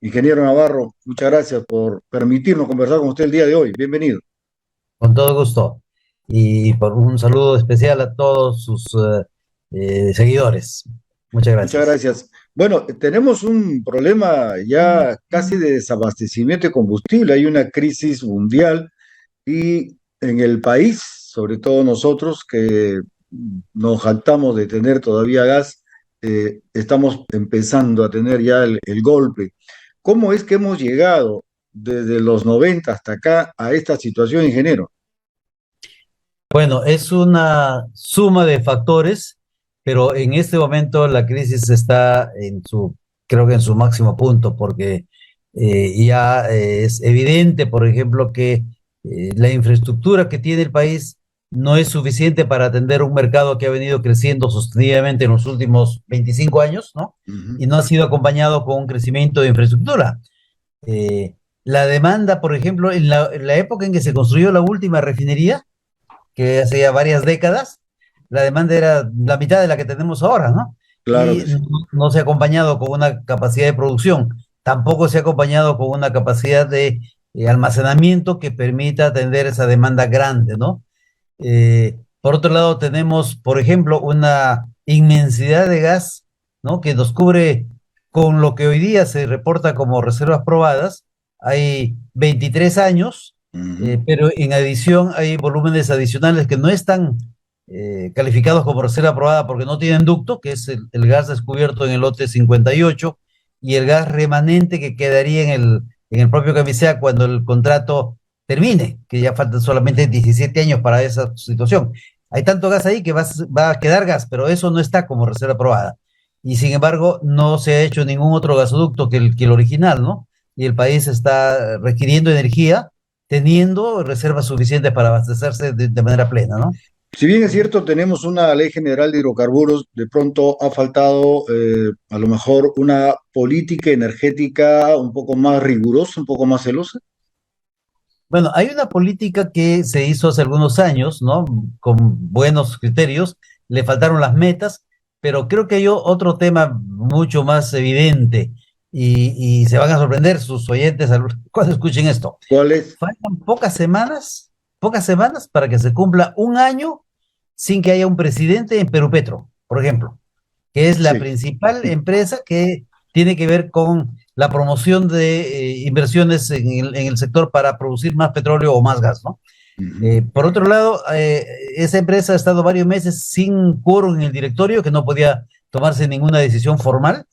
Ingeniero Navarro, muchas gracias por permitirnos conversar con usted el día de hoy. Bienvenido. Con todo gusto. Y por un saludo especial a todos sus seguidores. Muchas Muchas gracias. gracias. Bueno, tenemos un problema ya casi de desabastecimiento de combustible. Hay una crisis mundial y en el país, sobre todo nosotros que nos jactamos de tener todavía gas, estamos empezando a tener ya el golpe. ¿Cómo es que hemos llegado desde los 90 hasta acá a esta situación, ingeniero? Bueno, es una suma de factores, pero en este momento la crisis está creo que en su máximo punto, porque ya es evidente, por ejemplo, que la infraestructura que tiene el país no es suficiente para atender un mercado que ha venido creciendo sostenidamente en los últimos 25 años, ¿no? Ujú. Y no ha sido acompañado con un crecimiento de infraestructura. La demanda, por ejemplo, en la época en que se construyó la última refinería, que hace ya varias décadas, la demanda era la mitad de la que tenemos ahora, ¿no? Claro Y que sí. no se ha acompañado con una capacidad de producción, tampoco se ha acompañado con una capacidad de almacenamiento que permita atender esa demanda grande, ¿no? Por otro lado, tenemos, por ejemplo, una inmensidad de gas, ¿no? Que nos cubre con lo que hoy día se reporta como reservas probadas. Hay 23 años, Ujú. pero en adición hay volúmenes adicionales que no están calificados como reserva probada porque no tienen ducto, que es el gas descubierto en el lote 58 y el gas remanente que quedaría en el propio Camisea cuando el contrato termine, que ya faltan solamente 17 años para esa situación. Hay tanto gas ahí que va a quedar gas, pero eso no está como reserva probada. Y sin embargo, no se ha hecho ningún otro gasoducto que el original, ¿no? Y el país está requiriendo energía teniendo reservas suficientes para abastecerse de manera plena, ¿no? Si bien es cierto, tenemos una ley general de hidrocarburos, de pronto ha faltado a lo mejor una política energética un poco más rigurosa, un poco más celosa. Bueno, hay una política que se hizo hace algunos años, ¿no? Con buenos criterios, le faltaron las metas, pero creo que hay otro tema mucho más evidente y se van a sorprender sus oyentes cuando escuchen esto. ¿Cuál es? Faltan pocas semanas para que se cumpla un año sin que haya un presidente en Perú Petro, por ejemplo, que es la Sí. principal empresa que tiene que ver con la promoción de inversiones en el sector para producir más petróleo o más gas, ¿no? Ujú. Por otro lado, esa empresa ha estado varios meses sin quórum en el directorio, que no podía tomarse ninguna decisión formal.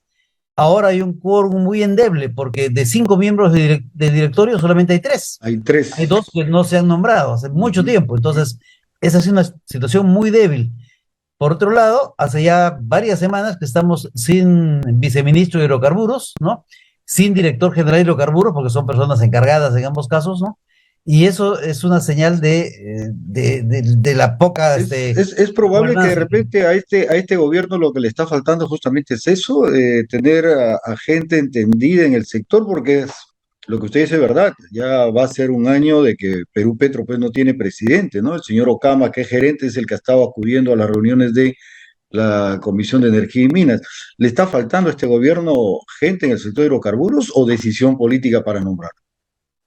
Ahora hay un quórum muy endeble, porque de 5 miembros del directorio solamente hay tres. Hay Hay tres. dos que no se han nombrado hace mucho Ujú. tiempo. Entonces, esa es una situación muy débil. Por otro lado, hace ya varias semanas que estamos sin viceministro de hidrocarburos, ¿no? Sin director general de hidrocarburos, porque son personas encargadas en ambos casos, ¿no? Y eso es una señal de la poca Es probable que de gobernanza. repente a este gobierno lo que le está faltando justamente es eso, tener a gente entendida en el sector, porque es, lo que usted dice es verdad, ya va a ser un año de que Perú Petro pues no tiene presidente, ¿no? El señor Ocama, que es gerente, es el que ha estado acudiendo a las reuniones de la Comisión de Energía y Minas. ¿Le está faltando a este gobierno gente en el sector de hidrocarburos o decisión política para nombrar?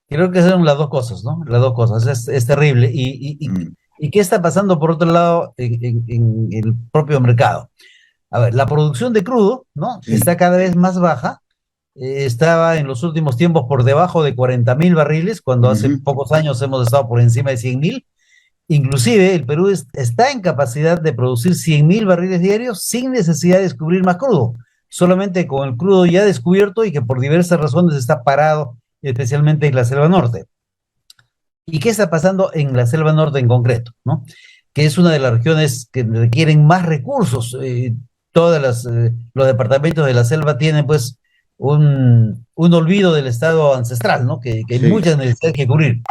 Creo que son las dos cosas, ¿no? Las dos cosas. Es terrible. Mm, ¿Y qué está pasando por otro lado en el propio mercado? A ver, la producción de crudo, ¿no? sí. Está cada vez más baja. Estaba en los últimos tiempos por debajo de 40.000 barriles, cuando hace Ujú. pocos años hemos estado por encima de 100.000. Inclusive el Perú está en capacidad de producir 100.000 barriles diarios sin necesidad de descubrir más crudo, solamente con el crudo ya descubierto y que por diversas razones está parado, especialmente en la selva norte. ¿Y qué está pasando en la selva norte en concreto? ¿No? Que es una de las regiones que requieren más recursos. Los departamentos de la selva tienen pues un olvido del estado ancestral, ¿no? Que hay Sí. muchas necesidades que cubrir.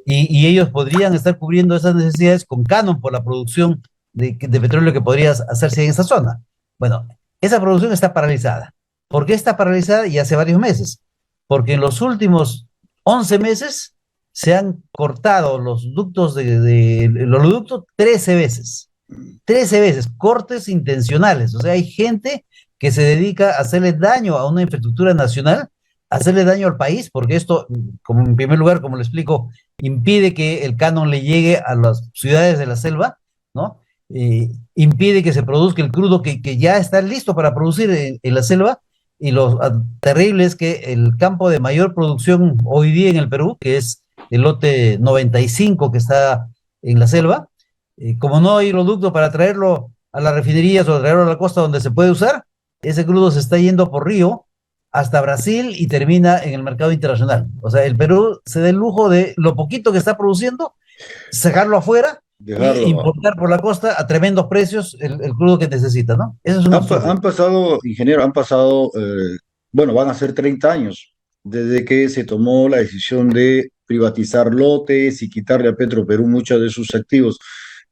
Y ellos podrían estar cubriendo esas necesidades con canon por la producción de petróleo que podría hacerse en esa zona. Bueno, esa producción está paralizada. ¿Por qué está paralizada? Y hace varios meses. Porque en los últimos 11 meses se han cortado los ductos el oleoducto 13 veces. 13 veces, cortes intencionales. O sea, hay gente que se dedica a hacerle daño a una infraestructura nacional hacerle daño al país, porque esto, como en primer lugar, como le explico, impide que el canon le llegue a las ciudades de la selva, ¿no? Impide que se produzca el crudo que ya está listo para producir en la selva, y lo terrible es que el campo de mayor producción hoy día en el Perú, que es el lote 95 que está en la selva, como no hay hidroducto para traerlo a las refinerías o traerlo a la costa donde se puede usar, ese crudo se está yendo por río hasta Brasil y termina en el mercado internacional. O sea, el Perú se da el lujo de lo poquito que está produciendo, sacarlo afuera y Dejarlo. importar por la costa a tremendos precios el crudo que necesita, ¿no? Eso es un absurdo. Han pasado, ingeniero, han pasado, bueno, van a ser 30 años desde que se tomó la decisión de privatizar lotes y quitarle a Petroperú muchos de sus activos.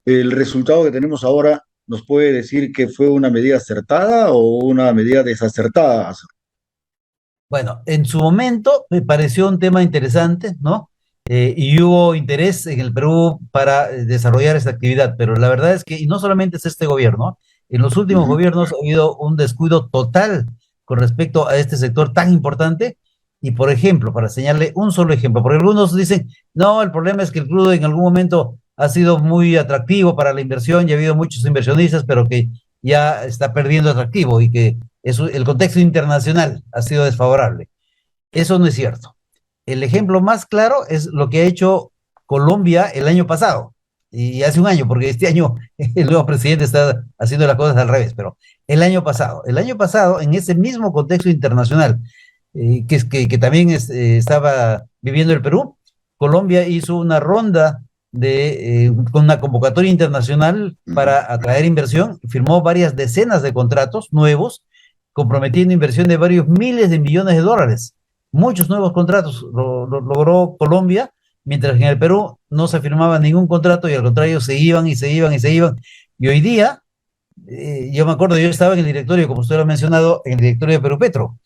¿El resultado que tenemos ahora nos puede decir que fue una medida acertada o una medida desacertada? Bueno, en su momento me pareció un tema interesante, ¿no? Y hubo interés en el Perú para desarrollar esta actividad, pero la verdad es que, y no solamente es este gobierno, en los últimos Ujú. gobiernos ha habido un descuido total con respecto a este sector tan importante. Y por ejemplo, para señalarle un solo ejemplo, porque algunos dicen, no, el problema es que el crudo en algún momento ha sido muy atractivo para la inversión y ha habido muchos inversionistas, pero que ya está perdiendo atractivo y que eso, el contexto internacional ha sido desfavorable. Eso no es cierto. El ejemplo más claro es lo que ha hecho Colombia el año pasado, y hace un año, porque este año el nuevo presidente está haciendo las cosas al revés, pero el año pasado, en ese mismo contexto internacional que también estaba viviendo el Perú, Colombia hizo una ronda con una convocatoria internacional Ujú. para atraer inversión, firmó varias decenas de contratos nuevos, comprometiendo inversión de varios miles de millones de dólares. Muchos nuevos contratos lo logró Colombia, mientras que en el Perú no se firmaba ningún contrato y al contrario se iban y se iban y se iban. Y hoy día, yo me acuerdo, yo estaba en el directorio, como usted lo ha mencionado, en el directorio de Perú Petro,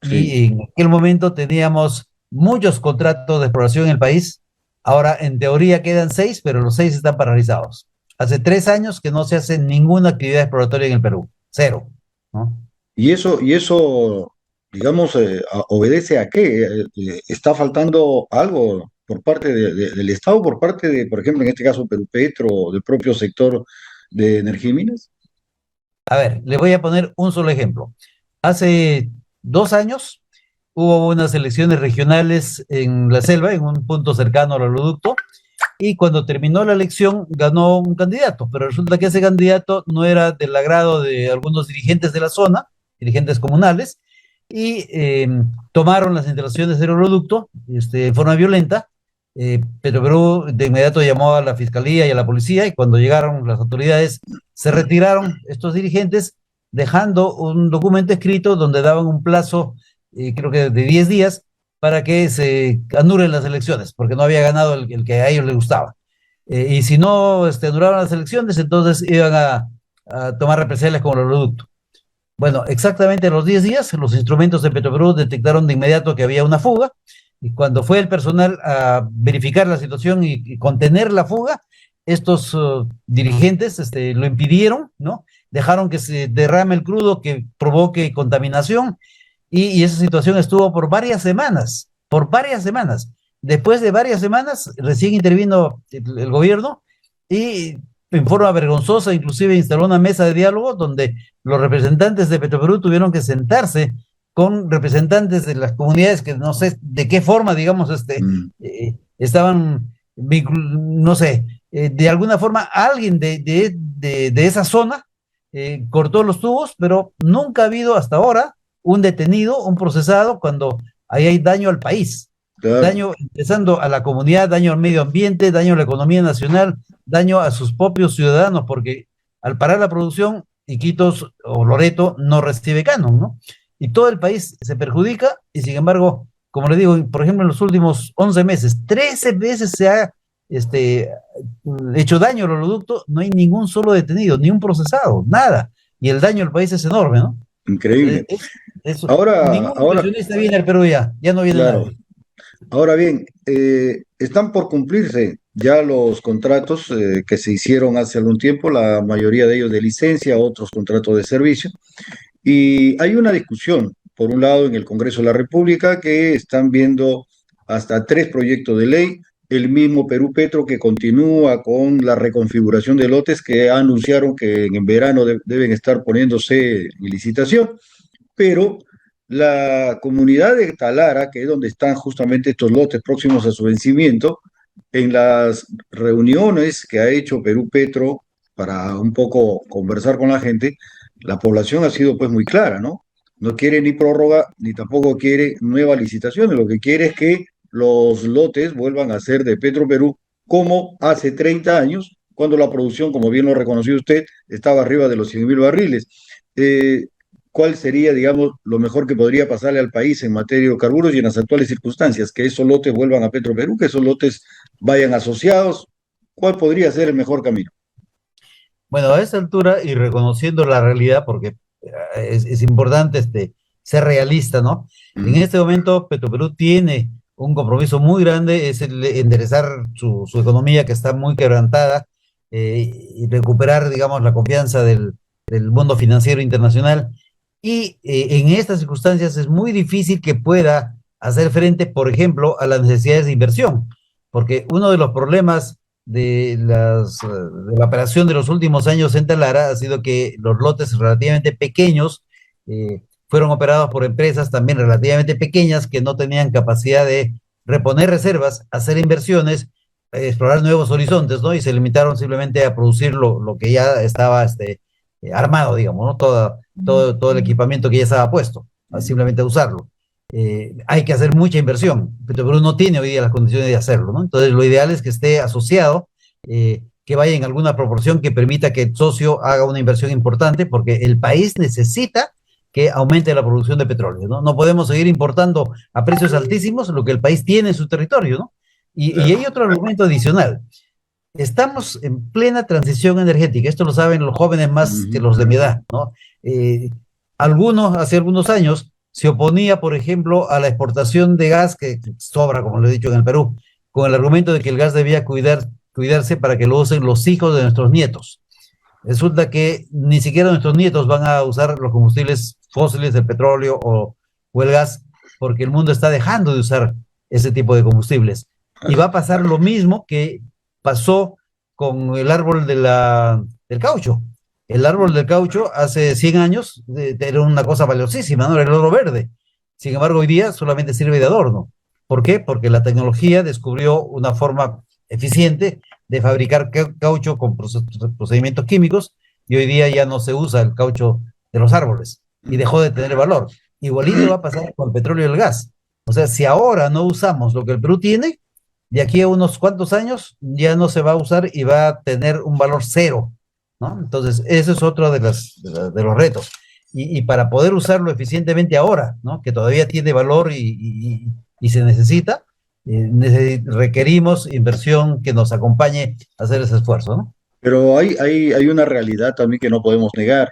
Sí. y en aquel momento teníamos muchos contratos de exploración en el país. Ahora, en teoría quedan 6, pero los 6 están paralizados. Hace 3 años que no se hace ninguna actividad exploratoria en el Perú. Cero, ¿no? Y eso, digamos, obedece a qué? ¿Está faltando algo por parte del Estado, por parte de, por ejemplo, en este caso, Perú Petro, o del propio sector de energía y minas? A ver, le voy a poner un solo ejemplo. Hace 2 años hubo unas elecciones regionales en la selva, en un punto cercano al oleoducto, y cuando terminó la elección ganó un candidato, pero resulta que ese candidato no era del agrado de algunos dirigentes de la zona, dirigentes comunales, y tomaron las instalaciones del oleoducto de forma violenta. Petroperú de inmediato llamó a la fiscalía y a la policía, y cuando llegaron las autoridades se retiraron estos dirigentes, dejando un documento escrito donde daban un plazo, creo que de 10 días, para que se anulen las elecciones, porque no había ganado el que a ellos les gustaba. Y si no anulaban las elecciones, entonces iban a tomar represalias con el producto. Bueno, exactamente a los 10 días, los instrumentos de Petroperú detectaron de inmediato que había una fuga, y cuando fue el personal a verificar la situación y contener la fuga, estos dirigentes lo impidieron, ¿no? Dejaron que se derrame el crudo que provoque contaminación, y esa situación estuvo por varias semanas, por varias semanas. Después de varias semanas, recién intervino el gobierno y en forma vergonzosa, inclusive instaló una mesa de diálogo donde los representantes de Petroperú tuvieron que sentarse con representantes de las comunidades que no sé de qué forma, digamos, Mm. estaban, no sé, de alguna forma alguien de esa zona cortó los tubos, pero nunca ha habido hasta ahora un detenido, un procesado, cuando ahí hay daño al país, Claro. daño empezando a la comunidad, daño al medio ambiente, daño a la economía nacional, daño a sus propios ciudadanos, porque al parar la producción, Iquitos o Loreto no recibe canon, ¿no? Y todo el país se perjudica, y sin embargo, como le digo, por ejemplo, en los últimos 11 meses, 13 veces se ha este, hecho daño al oleoducto, no hay ningún solo detenido, ni un procesado, nada. Y el daño al país es enorme, ¿no? Increíble. Eso, Ahora, ningún inversionista viene al Perú ya, ya no viene claro. nadie. Ahora bien, están por cumplirse ya los contratos que se hicieron hace algún tiempo, la mayoría de ellos de licencia, otros contratos de servicio. Y hay una discusión. por un lado, en el Congreso de la República, que están viendo hasta 3 proyectos de ley. El mismo Perú Petro que continúa con la reconfiguración de lotes que anunciaron que en verano deben estar poniéndose en licitación, pero la comunidad de Talara, que es donde están justamente estos lotes próximos a su vencimiento, en las reuniones que ha hecho Perú Petro para un poco conversar con la gente, la población ha sido pues muy clara, ¿no? No quiere ni prórroga, ni tampoco quiere nuevas licitaciones, lo que quiere es que los lotes vuelvan a ser de Petroperú como hace 30 años, cuando la producción, como bien lo reconoció usted, estaba arriba de los 100.000 barriles. Eh, ¿Cuál sería, digamos, lo mejor que podría pasarle al país en materia de hidrocarburos y en las actuales circunstancias? Que esos lotes vuelvan a Petroperú, que esos lotes vayan asociados. ¿Cuál podría ser el mejor camino? Bueno, a esta altura y reconociendo la realidad, porque es importante ser realista, ¿no? En Mm. este momento, Petroperú tiene un compromiso muy grande, es el enderezar su economía que está muy quebrantada, y recuperar, digamos, la confianza del mundo financiero internacional. Y en estas circunstancias es muy difícil que pueda hacer frente, por ejemplo, a las necesidades de inversión, porque uno de los problemas de la operación de los últimos años en Talara ha sido que los lotes relativamente pequeños fueron operados por empresas también relativamente pequeñas que no tenían capacidad de reponer reservas, hacer inversiones, explorar nuevos horizontes, ¿no? Y se limitaron simplemente a producir lo que ya estaba armado, digamos, ¿no? Todo el equipamiento que ya estaba puesto, simplemente a usarlo. Hay que hacer mucha inversión. Petrobras no tiene hoy día las condiciones de hacerlo, ¿no? Entonces, lo ideal es que esté asociado, que vaya en alguna proporción que permita que el socio haga una inversión importante, porque el país necesita que aumente la producción de petróleo, ¿no? No podemos seguir importando a precios altísimos lo que el país tiene en su territorio, ¿no? Y hay otro argumento adicional. Estamos en plena transición energética, esto lo saben los jóvenes más que Ujú. los de mi edad, ¿no? Eh, hace algunos años, se oponía, por ejemplo, a la exportación de gas, que sobra, como lo he dicho en el Perú, con el argumento de que el gas debía cuidarse para que lo usen los hijos de nuestros nietos. Resulta que ni siquiera nuestros nietos van a usar los combustibles fósiles, el petróleo o el gas, porque el mundo está dejando de usar ese tipo de combustibles. Y va a pasar lo mismo que pasó con el árbol del caucho. El árbol del caucho hace 100 años era una cosa valiosísima, ¿no? Era el oro verde. Sin embargo, hoy día solamente sirve de adorno. ¿Por qué? Porque la tecnología descubrió una forma eficiente de fabricar caucho con procedimientos químicos, y hoy día ya no se usa el caucho de los árboles y dejó de tener valor. Igualito va a pasar con el petróleo y el gas. O sea, si ahora no usamos lo que el Perú tiene, de aquí a unos cuantos años ya no se va a usar y va a tener un valor cero, ¿no? Entonces, eso es otro de los retos. Y para poder usarlo eficientemente ahora, ¿no? Que todavía tiene valor y se necesita, requerimos inversión que nos acompañe a hacer ese esfuerzo, ¿no? Pero hay una realidad también que no podemos negar.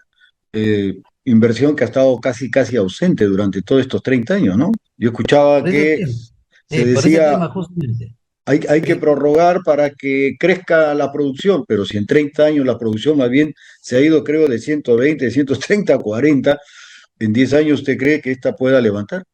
Inversión que ha estado casi, casi ausente durante todos estos 30 años, ¿no? Yo escuchaba Por ese que tema, se por ese decía, tema justamente. hay que Eh, prorrogar para que crezca la producción, pero si en 30 años la producción más bien se ha ido, creo, de 120, de 130 a 40, en 10 años usted cree que esta pueda levantar.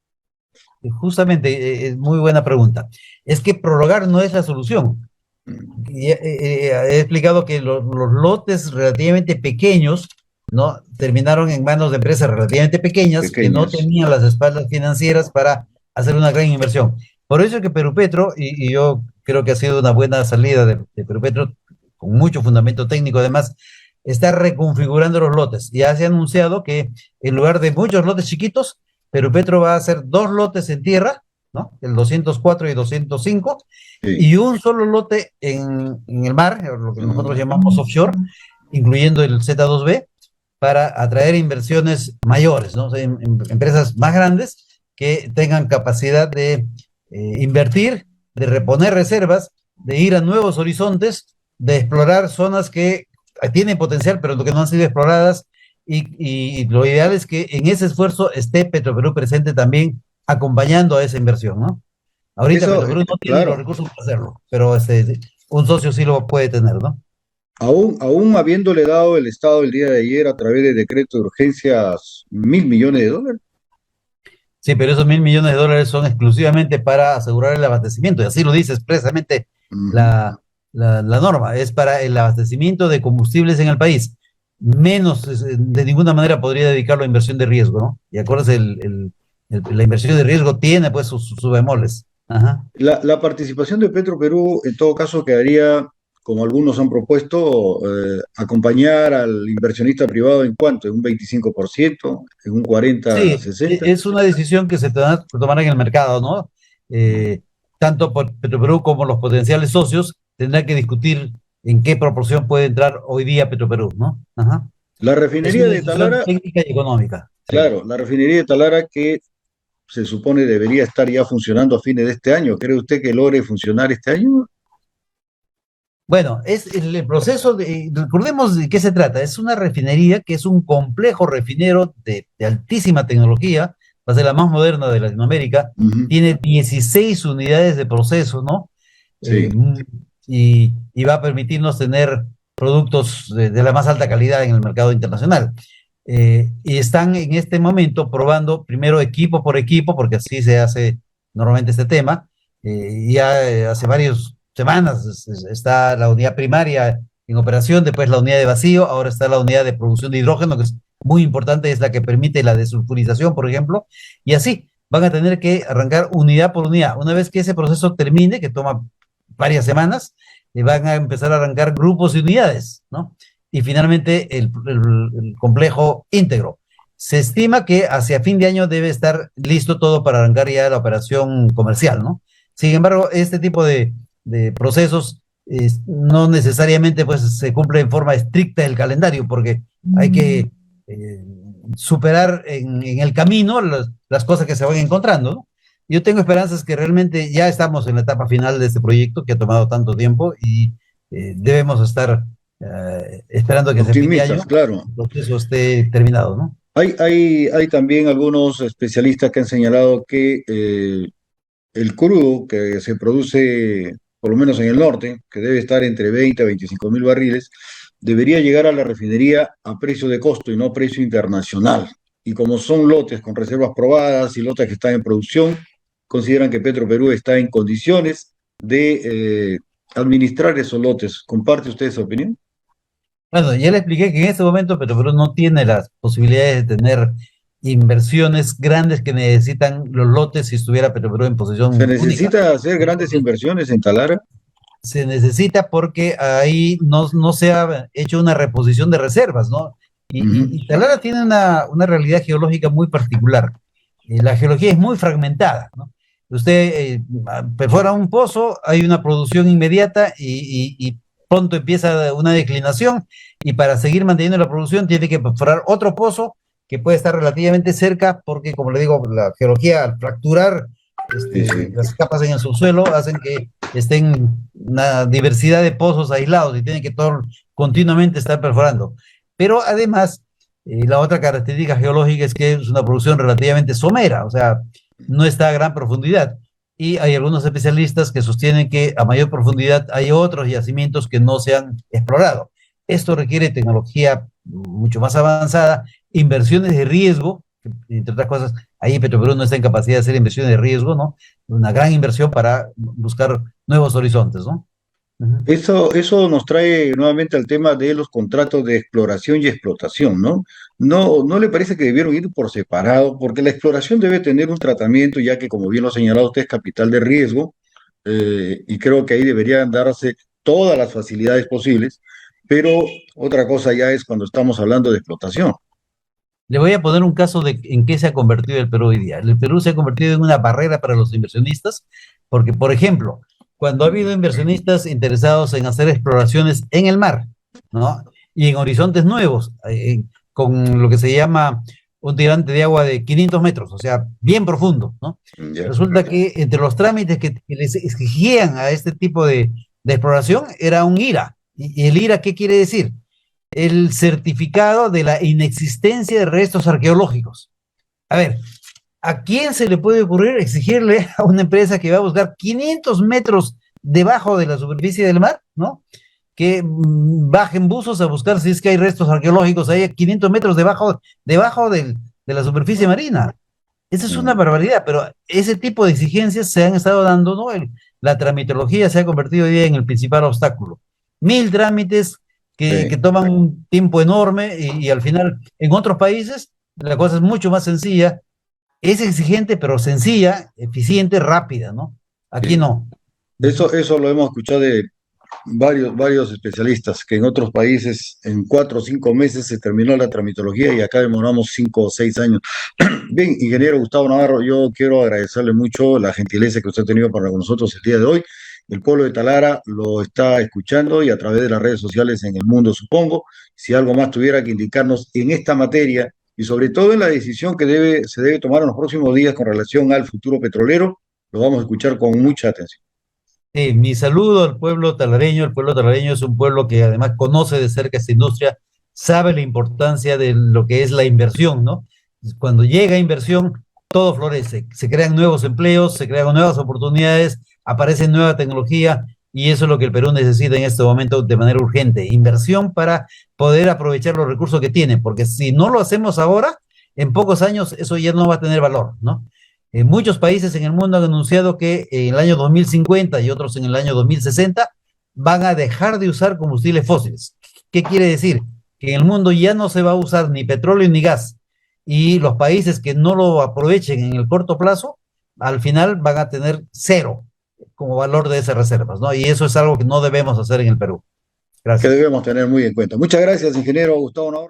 Justamente, es muy buena pregunta. Es que prorrogar no es la solución. Mm. He explicado que los lotes relativamente pequeños, ¿no? Terminaron en manos de empresas relativamente pequeñas que no Pequeñas. tenían las espaldas financieras para hacer una gran inversión. Por eso es que Perú Petro, y yo creo que ha sido una buena salida de Perú Petro, con mucho fundamento técnico además, está reconfigurando los lotes. Ya se ha anunciado que en lugar de muchos lotes chiquitos, Perú Petro va a hacer dos lotes en tierra, ¿no? El 204 y 205, Sí. y un solo lote en el mar, lo que nosotros Mm. llamamos offshore, incluyendo el Z2B, para atraer inversiones mayores, ¿no? O sea, empresas más grandes que tengan capacidad de invertir, de reponer reservas, de ir a nuevos horizontes, de explorar zonas que tienen potencial, pero que no han sido exploradas. Y lo ideal es que en ese esfuerzo esté Petroperú presente también, acompañando a esa inversión, ¿no? Ahorita Eso, Petroperú no tiene los claro, recursos para hacerlo, pero un socio sí lo puede tener, ¿no? aún habiéndole dado el Estado el día de ayer a través de decreto de urgencias 1.000 millones de dólares. Sí, pero esos $1.000 millones son exclusivamente para asegurar el abastecimiento, y así lo dice expresamente Ujú. la norma, es para el abastecimiento de combustibles en el país. Menos, de ninguna manera podría dedicarlo a inversión de riesgo, ¿no? Y acuérdense, la inversión de riesgo tiene pues sus bemoles. Ajá. La participación de Petroperú, en todo caso, quedaría, como algunos han propuesto, acompañar al inversionista privado en cuánto, en un 25%, en un 40, Sí, 60. es una decisión que se tomará en el mercado, ¿no? Eh, Tanto por Petroperú como los potenciales socios tendrán que discutir en qué proporción puede entrar hoy día Petroperú, ¿no? Ajá. La Es refinería una de decisión Talara, técnica y económica. Sí. claro, la refinería de Talara que se supone debería estar ya funcionando a fines de este año. ¿Cree usted que logre funcionar este año? Bueno, es el proceso recordemos de qué se trata. Es una refinería que es un complejo refinero de altísima tecnología, va a ser la más moderna de Latinoamérica, Ujú. tiene 16 unidades de proceso, ¿no? Sí. Y va a permitirnos tener productos de la más alta calidad en el mercado internacional. Y están en este momento probando primero equipo por equipo, porque así se hace normalmente este tema. Ya hace varias semanas está la unidad primaria en operación, después la unidad de vacío, ahora está la unidad de producción de hidrógeno, que es muy importante, es la que permite la desulfurización, por ejemplo, y así van a tener que arrancar unidad por unidad. Una vez que ese proceso termine, que toma varias semanas, van a empezar a arrancar grupos y unidades, ¿no? Y finalmente el complejo íntegro. Se estima que hacia fin de año debe estar listo todo para arrancar ya la operación comercial, ¿no? Sin embargo, este tipo de procesos no necesariamente pues se cumple en forma estricta el calendario, porque hay que eh, superar en el camino las cosas que se van encontrando, ¿no? Yo tengo esperanzas que realmente ya estamos en la etapa final de este proyecto que ha tomado tanto tiempo y debemos estar esperando que hacia fin de Optimistas, año claro. el proceso esté terminado, ¿no? Hay también algunos especialistas que han señalado que el crudo que se produce, por lo menos en el norte, que debe estar entre 20 a 25 mil barriles, debería llegar a la refinería a precio de costo y no a precio internacional. Y como son lotes con reservas probadas y lotes que están en producción, consideran que Petroperú está en condiciones de administrar esos lotes. ¿Comparte usted esa opinión? Bueno, ya le expliqué que en este momento Petroperú no tiene las posibilidades de tener inversiones grandes que necesitan los lotes si estuviera Petroperú en ¿Se posición única. necesita hacer grandes Entonces, inversiones en Talara? se necesita porque ahí no se ha hecho una reposición de reservas, ¿no? Ujú. Y Talara tiene una realidad geológica muy particular. La geología es muy fragmentada, ¿no? Usted perfora un pozo, hay una producción inmediata y pronto empieza una declinación y para seguir manteniendo la producción tiene que perforar otro pozo que puede estar relativamente cerca porque, como le digo, la geología al fracturar Sí, sí. las capas en el subsuelo hacen que estén una diversidad de pozos aislados y tienen que continuamente estar perforando. Pero además, la otra característica geológica es que es una producción relativamente somera, o sea, no está a gran profundidad. Y hay algunos especialistas que sostienen que a mayor profundidad hay otros yacimientos que no se han explorado. Esto requiere tecnología mucho más avanzada, inversiones de riesgo, entre otras cosas, ahí Petroperú no está en capacidad de hacer inversiones de riesgo, ¿no? Una gran inversión para buscar nuevos horizontes, ¿no? Uh -huh. Eso nos trae nuevamente al tema de los contratos de exploración y explotación, ¿no? ¿No le parece que debieron ir por separado? Porque la exploración debe tener un tratamiento, ya que, como bien lo ha señalado usted, es capital de riesgo, y creo que ahí deberían darse todas las facilidades posibles, pero otra cosa ya es cuando estamos hablando de explotación. Le voy a poner un caso de en qué se ha convertido el Perú hoy día. El Perú se ha convertido en una barrera para los inversionistas, porque, por ejemplo, cuando ha habido inversionistas interesados en hacer exploraciones en el mar, ¿no? Y en horizontes nuevos, con lo que se llama un tirante de agua de 500 metros, o sea, bien profundo, ¿no? Ya. Resulta que entre los trámites que les exigían a este tipo de exploración era un IRA. ¿Y el IRA qué quiere decir? El certificado de la inexistencia de restos arqueológicos. A ver, ¿a quién se le puede ocurrir exigirle a una empresa que va a buscar 500 metros debajo de la superficie del mar, ¿no? Que bajen buzos a buscar si es que hay restos arqueológicos ahí a 500 metros debajo de la superficie marina. Esa es una Mm, barbaridad, pero ese tipo de exigencias se han estado dando, ¿no? La tramitología se ha convertido hoy día en el principal obstáculo. Mil trámites que sí. toman un tiempo enorme y al final en otros países la cosa es mucho más sencilla, es exigente, pero sencilla, eficiente, rápida, ¿no? Aquí Sí. no. Ujú. Eso lo hemos escuchado de varios especialistas, que en otros países en 4 o 5 meses se terminó la tramitología y acá demoramos 5 o 6 años. Bien, ingeniero Gustavo Navarro, yo quiero agradecerle mucho la gentileza que usted ha tenido para con nosotros el día de hoy. El pueblo de Talara lo está escuchando y a través de las redes sociales en el mundo, supongo. Si algo más tuviera que indicarnos en esta materia y sobre todo en la decisión que se debe tomar en los próximos días con relación al futuro petrolero, lo vamos a escuchar con mucha atención. Mi saludo al pueblo talareño. El pueblo talareño es un pueblo que además conoce de cerca esta industria, sabe la importancia de lo que es la inversión, ¿no? Cuando llega inversión, todo florece, se crean nuevos empleos, se crean nuevas oportunidades, aparece nueva tecnología y eso es lo que el Perú necesita en este momento de manera urgente, inversión para poder aprovechar los recursos que tiene, porque si no lo hacemos ahora, en pocos años eso ya no va a tener valor, ¿no? Muchos países en el mundo han anunciado que en el año 2050 y otros en el año 2060 van a dejar de usar combustibles fósiles. ¿Qué quiere decir? Que en el mundo ya no se va a usar ni petróleo ni gas y los países que no lo aprovechen en el corto plazo, al final van a tener cero como valor de esas reservas, ¿no? Y eso es algo que no debemos hacer en el Perú. Que Gracias. debemos tener muy en cuenta. Muchas gracias, ingeniero Gustavo Navarro.